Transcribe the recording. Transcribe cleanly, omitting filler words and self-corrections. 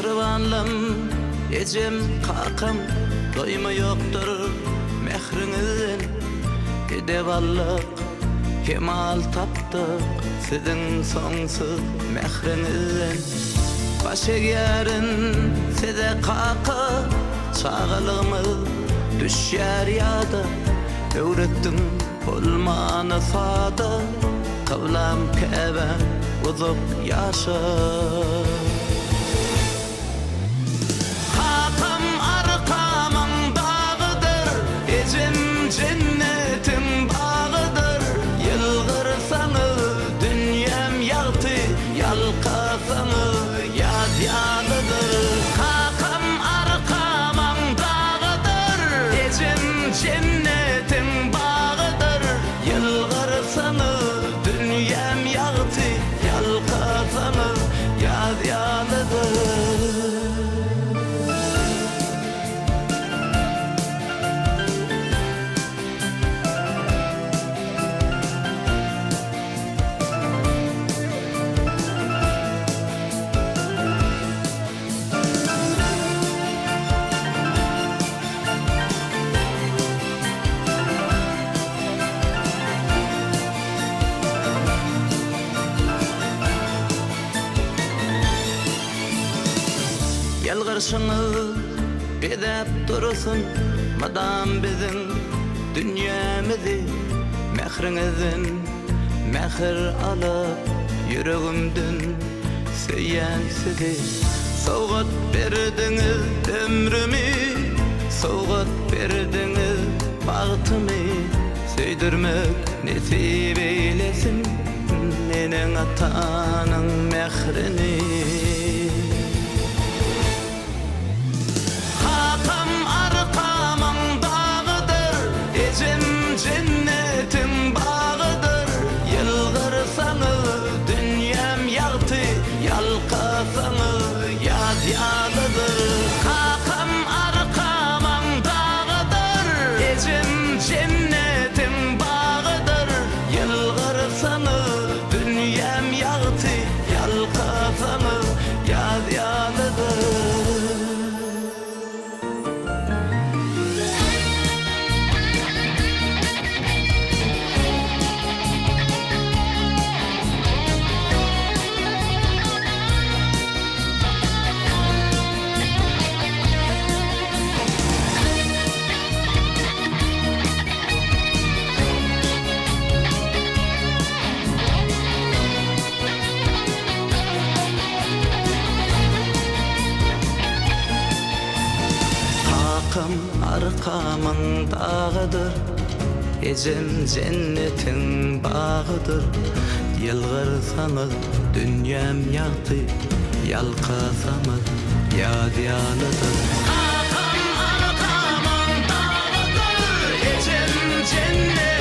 mehribanlym, ejem kakam, doyma yoktur mehrinizden. Edeballyk, kemal tapdyk, sizin soňsuz mehrinizden. Baş egerin size kakı, çağılığımız düşer yada. Öwretdim olmany sada, kıvlam keben uzak yaşa. Kakam arkamın dağıdır, ejem cennetin bağıdır. Yılgırsanız dünyam yağtı, yalkasanız yad yalıdır. Kakam arkamın dağıdır, ejem cennetin bağıdır. Yılgırsanız dünyam yağtı, yalkasanız yad yalıdır. Yalgırşyňyz bedep dursun, madam bizim dünyamyzy mehriňizden mehir alıp yüregimden söýän sizi. Sowgat berdiňiz ömrümi, sowgat berdiňiz bagtymy. Söýdirmek nesip eylesin meniň atanyň mehrini. Cennetin bağıdır, yılgırsanız dünyam yağtı, yalkasanız yad yalıdır. Kakam arkamın dağıdır, ecem cennetin bağıdır. Yılgırsanız dünyam yağtı, yalkasanız yad yalıdır. Kakam arkamın dağıdır, ejem cennetin bağıdır. Yılgırsanız dünyam yağtı, yalkasanız yad yalıdır. Kakam arkamın dağıdır, ejem cennetin